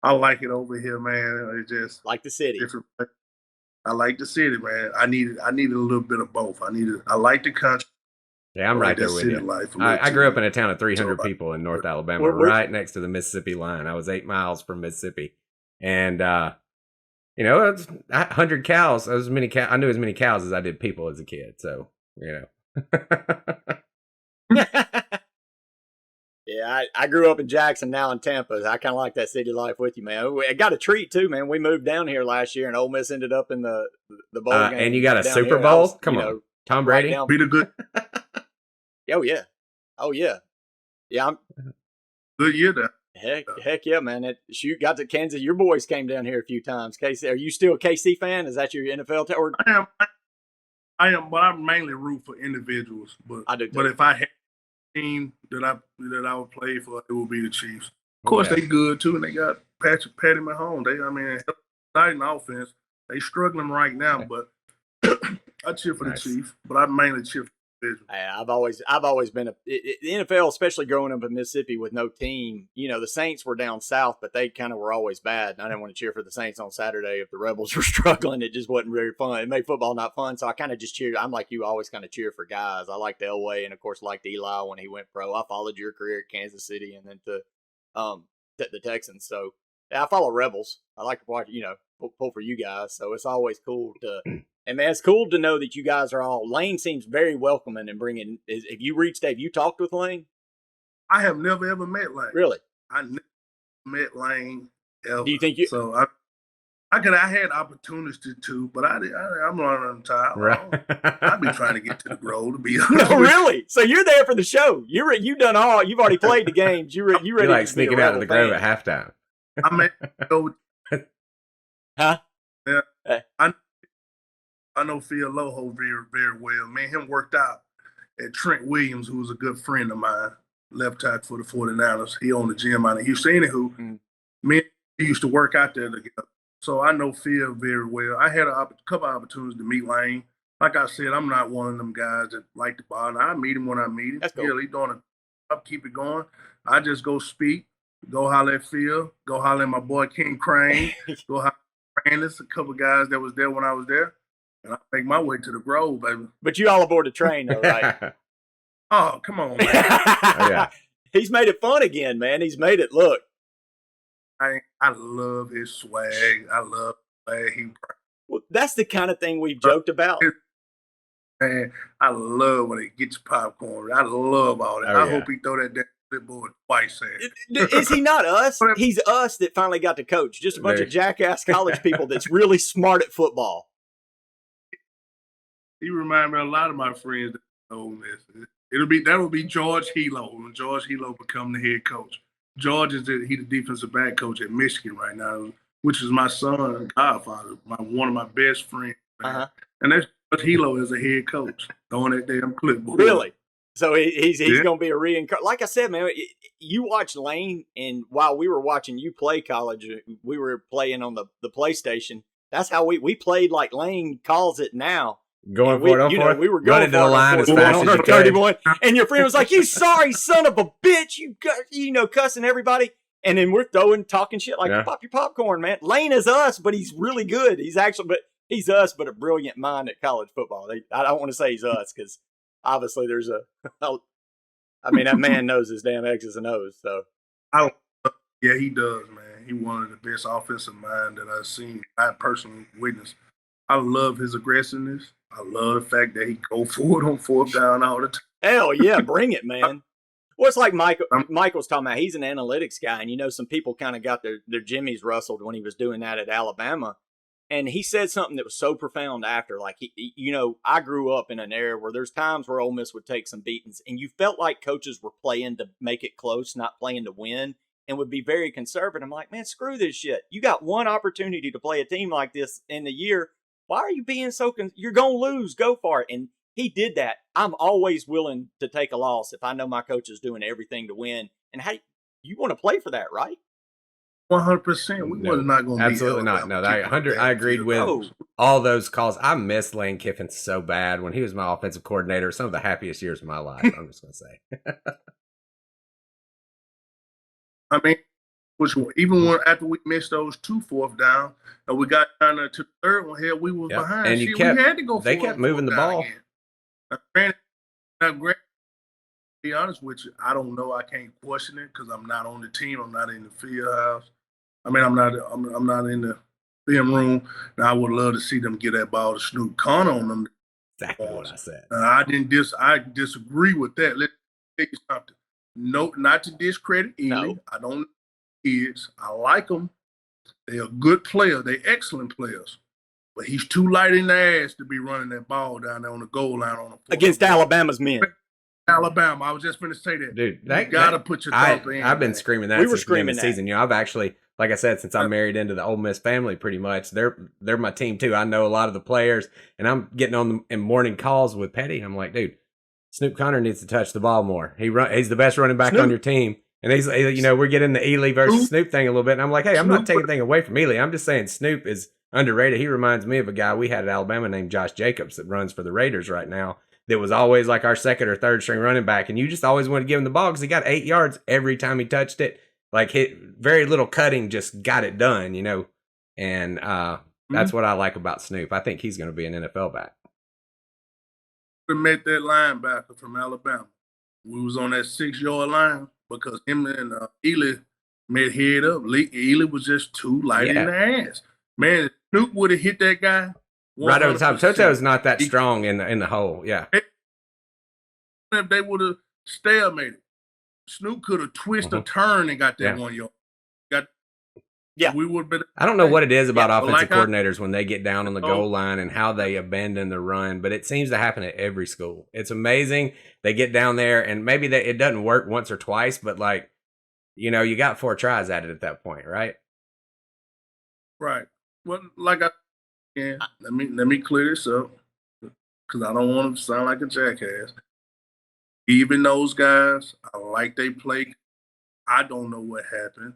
I like it over here, man. It's just like the city. Different. I like the city, man. I needed a little bit of both. I like the country. Yeah, I'm right there with you. I grew up in a town of 300 people in North Alabama, right next to the Mississippi line. I was 8 miles from Mississippi. And, it's 100 cows. I knew as many cows as I did people as a kid. So, Yeah, I grew up in Jackson, now in Tampa. I kind of like that city life with you, man. I got a treat, too, man. We moved down here last year, and Ole Miss ended up in the bowl game. And you got a Super Bowl? Come on. Tom Brady? Be the good. Oh, yeah. Yeah, I'm good year there. Heck yeah, man. Got to Kansas. Your boys came down here a few times. KC, are you still a KC fan? Is that your NFL team? I am, but I mainly root for individuals. But I do too. But if I had a team that I would play for, it would be the Chiefs. Of course, they good too, and they got Patty Mahomes. Exciting offense. They struggling right now, but I cheer for the Chiefs. But I mainly cheer for the individuals. I've always been the NFL, especially growing up in Mississippi with no team. The Saints were down south, but they kind of were always bad. And I didn't want to cheer for the Saints on Saturday if the Rebels were struggling. It just wasn't very fun. It made football not fun. So I kind of just cheered. I'm like you, always kind of cheer for guys. I liked Elway, and of course liked Eli when he went pro. I followed your career at Kansas City and then to the Texans. So I follow Rebels. I like to watch, pull for you guys. So it's always cool to. And man, it's cool to know that you guys are all. Lane seems very welcoming and bringing. If you talked with Lane? I have never ever met Lane. Really? I never met Lane ever. Do you think you? So I had opportunities to, but I'm running time. Right. I'd be trying to get to the Grove to be honest. No, really. So you're there for the show. You've done all. You've already played the games. You ready? You're like sneaking out of the Grove at halftime. I may go. Huh? Yeah. I know Phil Loho very, very well. Man, him worked out at Trent Williams, who was a good friend of mine, left tackle for the 49ers. He owned the gym out in Houston. Anywho, me and he used to work out there together. So I know Phil very well. I had a couple of opportunities to meet Lane. Like I said, I'm not one of them guys that like to bother. I meet him when I meet him. That's cool. Yeah, he's doing a up, keep it going. I just go speak, go holler at Phil, go holler at my boy King Crane, go holler at Brandis, a couple of guys that was there when I was there. And I make my way to the Grove, baby. But you all aboard the train, though, right? Oh, come on, man. Oh, yeah. He's made it fun again, man. He's made it look. I love his swag. I love the swag. Well, that's the kind of thing we've joked about. Man, I love when he gets popcorn. I love all that. I hope he throw that damn clipboard twice. Is he not us? He's us that finally got to coach. Just a bunch of jackass college people that's really smart at football. He reminds me of a lot of my friends that know this. That'll be George Hilo when George Hilo become the head coach. George is the defensive back coach at Michigan right now, which is my son, godfather, one of my best friends. And that's George Hilo as a head coach, throwing that damn clipboard. Really? So he's going to be a reincarnation. Like I said, man, you watch Lane, and while we were watching you play college, we were playing on the PlayStation. That's how we played like Lane calls it now. Going for it, we were going to the line as fast as you 31, and your friend was like, "You sorry son of a bitch, cussing everybody." And then we're talking shit like, "Pop your popcorn, man." Lane is us, but he's really good. He's us, but a brilliant mind at college football. I don't want to say he's us because obviously there's that man knows his damn X's and O's. So, yeah, he does, man. He's one of the best offensive minds that I've seen. I personally witnessed. I love his aggressiveness. I love the fact that he go for it on fourth down all the time. Hell yeah, bring it, man. Well, it's like Michael's talking about. He's an analytics guy, and some people kind of got their jimmies rustled when he was doing that at Alabama. And he said something that was so profound after. Like, I grew up in an era where there's times where Ole Miss would take some beatings, and you felt like coaches were playing to make it close, not playing to win, and would be very conservative. I'm like, man, screw this shit. You got one opportunity to play a team like this in the year. Why are you being so you're going to lose. Go for it. And he did that. I'm always willing to take a loss if I know my coach is doing everything to win. And you want to play for that, right? 100%. We were not going to be. Absolutely not. No, I agreed with all those calls. I miss Lane Kiffin so bad. When he was my offensive coordinator, some of the happiest years of my life, I'm just going to say. I mean, even after we missed those 2 fourth down, and we got down to the third one, we was behind. And we had to go. They kept moving the ball. Now, to be honest with you, I don't know. I can't question it because I'm not on the team. I'm not in the field house. I mean, I'm not in the film room. Now, I would love to see them get that ball to Snoop Connor on them. Exactly what I said. I disagree with that. Let's tell you something. No, not to discredit Ely. No. I don't. I like them. They're a good player. They're excellent players. But he's too light in the ass to be running that ball down there on the goal line on against Alabama's men. Alabama. I was just going to say that. Dude, you got to put your thump in. I've been screaming that since the end of the season. I've actually, like I said, since I'm married into the Ole Miss family pretty much, they're my team too. I know a lot of the players, and I'm getting on them in morning calls with Petty. I'm like, dude, Snoop Connor needs to touch the ball more. He's the best running back on your team. And he's, we're getting the Ely versus Snoop thing a little bit. And I'm like, hey, I'm not taking anything away from Ely. I'm just saying Snoop is underrated. He reminds me of a guy we had at Alabama named Josh Jacobs that runs for the Raiders right now. That was always like our second or third string running back. And you just always want to give him the ball because he got 8 yards every time he touched it. Like, very little cutting, just got it done, And that's what I like about Snoop. I think he's going to be an NFL back. We met that linebacker from Alabama. We was on that 6-yard line. Because him and Ely met head up. Ely was just too light in the ass. Man, Snoop would have hit that guy 100%. Right over the top. Toto's not that strong in the hole. Yeah. If they would have stalemated, Snoop could have twisted a turn and got that 1 yard. We would have been. I don't know what it is about offensive coordinators when they get down on the goal line and how they abandon the run, but it seems to happen at every school. It's amazing. They get down there and maybe it doesn't work once or twice, but you got 4 tries at it at that point, right? Right. Well, like Yeah, let me clear this up because I don't want to sound like a jackass. Even those guys, I like they play. I don't know what happened.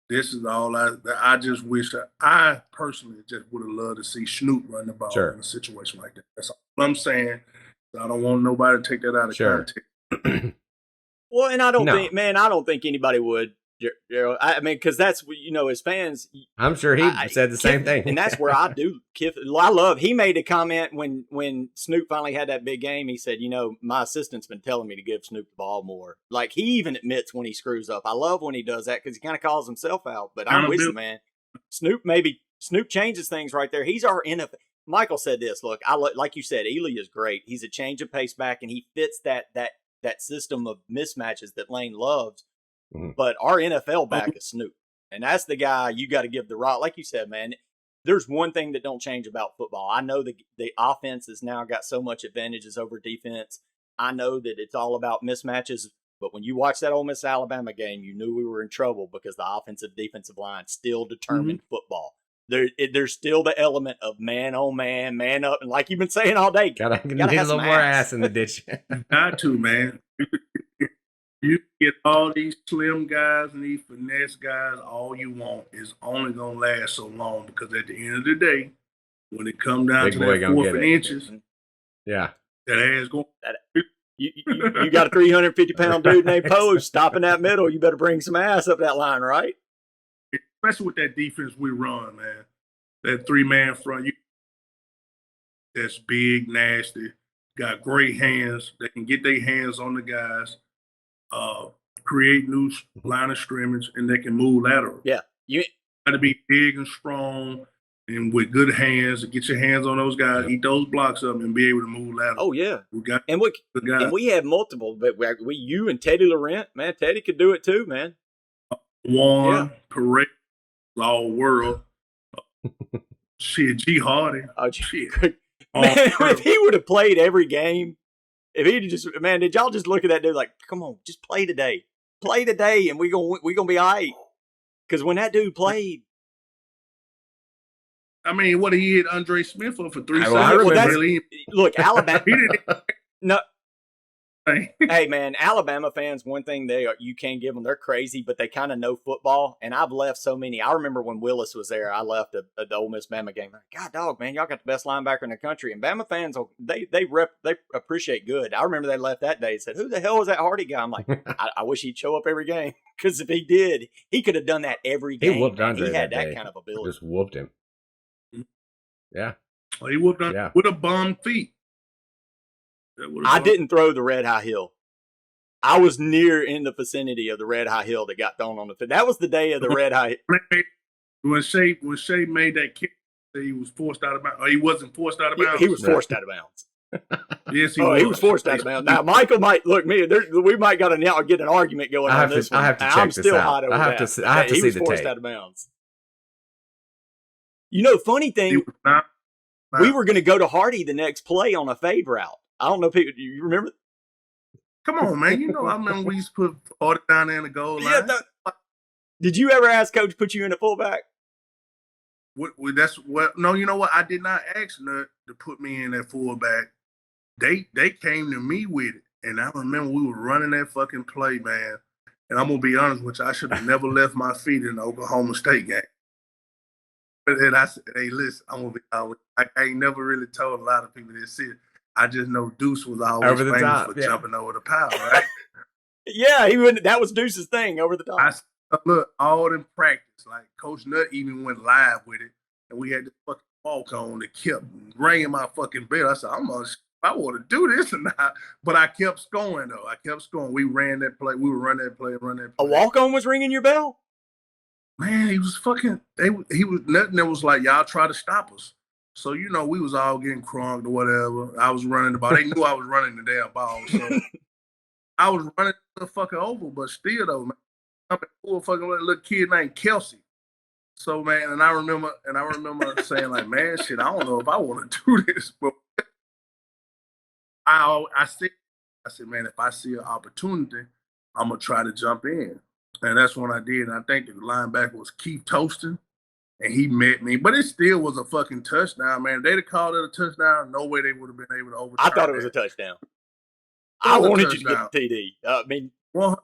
This is all I just wish I personally just would have loved to see Snoop run the ball in a situation like that. That's all I'm saying. I don't want nobody to take that out of context. Well, and I don't think anybody would. I mean, because that's, as fans. I'm sure he said the same thing. And that's where I do. I love, he made a comment when Snoop finally had that big game. He said, my assistant's been telling me to give Snoop the ball more. Like, he even admits when he screws up. I love when he does that because he kind of calls himself out. But I'm with you, man. Snoop changes things right there. He's our NFL. Michael said this. Look, like you said, Ely is great. He's a change of pace back, and he fits that system of mismatches that Lane loves. Mm-hmm. But our NFL back is Snoop. And that's the guy you got to give the rock. Like you said, man, there's one thing that don't change about football. I know the offense has now got so much advantages over defense. I know that it's all about mismatches. But when you watch that Ole Miss Alabama game, you knew we were in trouble because the offensive defensive line still determined football. There's still the element of man on man, man up, and like you've been saying all day, gotta need a little more ass in the ditch. Got to, man. You get all these slim guys and these finesse guys, all you want is only going to last so long because at the end of the day, when it comes down to that 4th inches, that ass going you got a 350-pound dude named Powe stopping that middle. You better bring some ass up that line, right? Especially with that defense we run, man. That 3-man front, that's big, nasty, got great hands. They can get their hands on the guys. Create new line of scrimmage, and they can move lateral. Yeah, you got to be big and strong, and with good hands. Get your hands on those guys, eat those blocks up, and be able to move lateral. Oh yeah, we have multiple, but you and Teddy Laurent, man. Teddy could do it too, man. Parade, all world. Shit, G Hardy. Oh shit, man, if he would have played every game. If he just, man, did y'all just look at that dude like, come on, just play today, and we gonna be all right? Because when that dude played, I mean, what he hit Andre Smith for 3 seconds. Look, Alabama. No. Hey man, Alabama fans, one thing you can't give them, they're crazy, but they kind of know football. And I've left so many. I remember when Willis was there, I left the Ole Miss Bama game. God dog, man, y'all got the best linebacker in the country. And Bama fans, they appreciate good. I remember they left that day and said, "Who the hell was that Hardy guy?" I'm like, I wish he'd show up every game because if he did, he could have done that every game. He whooped Andre. He had that kind of ability. Just whooped him. Yeah. Well, he whooped Andre with a bum feet. I didn't throw the red high hill. I was near in the vicinity of the red high hill that got thrown on the field. That was the day of the red high. When Shea made that kick, he was forced out of bounds. He wasn't forced out of bounds. He was forced out of bounds. Yes, he was. He was forced out of bounds. Now, Michael might look me. We might get an argument going on this one. I have to check this out. I have to see the tape. He was forced out of bounds. Funny thing, we were going to go to Hardy the next play on a fade route. I don't know, people. Do you remember? Come on, man. I remember we used to put Hardy down there in the goal line. Did you ever ask Coach to put you in a fullback? No, you know what? I did not ask Nut to put me in that fullback. They came to me with it. And I remember we were running that fucking play, man. And I'm going to be honest with you, I should have never left my feet in the Oklahoma State game. But then I said, hey, listen, I'm going to be honest. I ain't never really told a lot of people this shit. I just know Deuce was always famous for jumping over the pile, right? Yeah, that was Deuce's thing, over the top. Look, all in practice, like Coach Nutt even went live with it, and we had this fucking walk on that kept ringing my fucking bell. I said, I want to do this or not, but I kept scoring though. We ran that play. We would run that play. A walk on was ringing your bell? Man, he was fucking. He was nothing that was like, y'all try to stop us. So, we was all getting crunked or whatever. I was running the ball. They knew I was running the damn ball. So I was running the fucking over, but still, though, man, I'm a cool fucking little kid named Kelsey. So, man, and I remember saying, like, man, shit, I don't know if I want to do this. But I said, man, if I see an opportunity, I'm going to try to jump in. And that's when I did. And I think the linebacker was Keith Toston. and he met me. But it still was a fucking touchdown, man. If they'd have called it a touchdown, no way they would have been able to overturn I thought it was a touchdown. I wanted you to get the TD. I mean, 100%.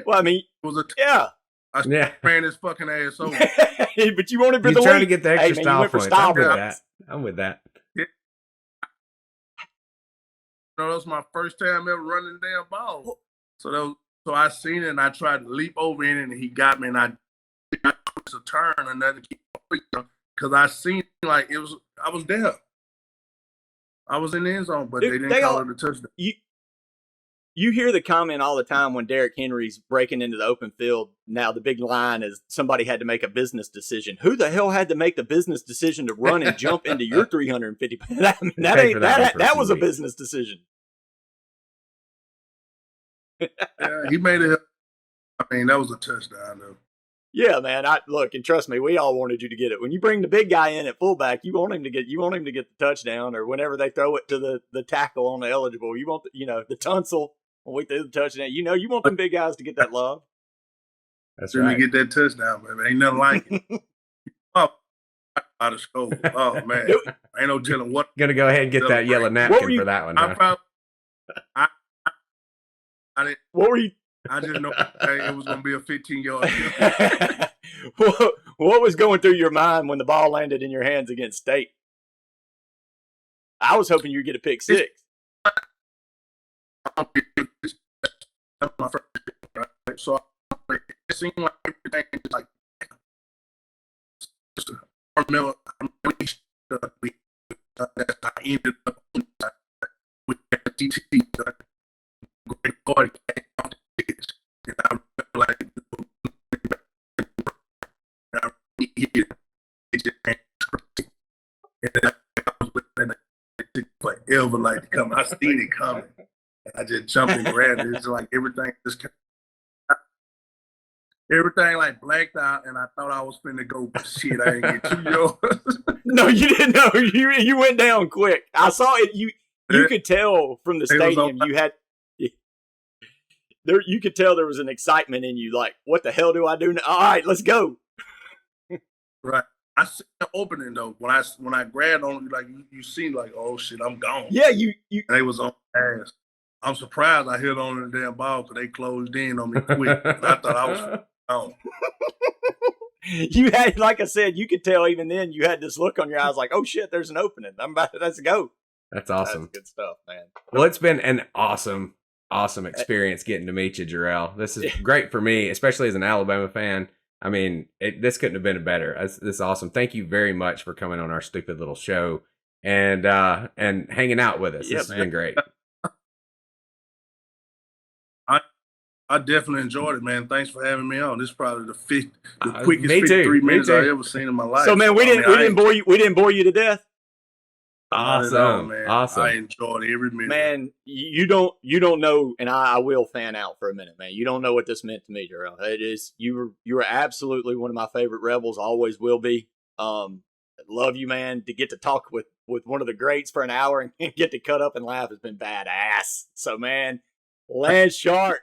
Well, I mean, it was a yeah. I ran his fucking ass over. But you wanted for the trying to get the extra style points. I'm with that. Yeah. That was my first time ever running the damn ball. So I seen it and I tried to leap over in it and he got me and I took a turn and then because I seen like I was there. I was in the end zone, but they didn't call it a touchdown. You hear the comment all the time when Derrick Henry's breaking into the open field. Now the big line is somebody had to make a business decision. Who the hell had to make the business decision to run and jump into your 350? I mean, that was a business decision. Yeah, he made it. I mean, that was a touchdown though. Yeah, man. Look, and trust me, we all wanted you to get it. When you bring the big guy in at fullback, you want him to get the touchdown, or whenever they throw it to the tackle on the eligible, you want the Tunsil. When we threw the touchdown, you want them big guys to get that love. That's right. To get that touchdown, baby. Ain't nothing like it. Oh, out of school. Oh man, ain't no telling what. Gonna go ahead and get that yellow napkin for that one. I didn't. What were you? I didn't know it was gonna be a 15-yard. What was going through your mind when the ball landed in your hands against State? I was hoping you'd get a pick six. My first pick, right? So it seemed like everything is like I ended up with TT great party and I like it took forever like to come. I seen it coming. I just jumped and grabbed it. It's like everything like blacked out, and I thought I was finna go. But shit, I didn't get 2 yards. No, you didn't know. You went down quick. I saw it. You could tell from the stadium you had. There, you could tell there was an excitement in you. Like, what the hell do I do now? All right, let's go. Right. I seen the opening though. When I grabbed on, like you seen, like, oh shit, I'm gone. Yeah, you. They was on ass. I'm surprised I hit on the damn ball because they closed in on me quick. I thought I was gone. You had, like I said, you could tell even then you had this look on your eyes like, oh shit, there's an opening. Let's go. That's awesome. That's good stuff, man. Well, it's been an awesome experience getting to meet you, Jerrell. This is great for me, especially as an Alabama fan. I mean, this couldn't have been better. This is awesome. Thank you very much for coming on our stupid little show and hanging out with us. This has been great. I definitely enjoyed it, man. Thanks for having me on. This is probably the quickest 53 minutes I've ever seen in my life. So, man, we didn't bore you. We didn't bore you to death. Awesome, man. Awesome. I enjoyed every minute. Man, you don't know, and I will fan out for a minute, man. You don't know what this meant to me, Jerrell. It is you were absolutely one of my favorite Rebels. Always will be. Love you, man. To get to talk with one of the greats for an hour and get to cut up and laugh has been badass. So, man, Landshark.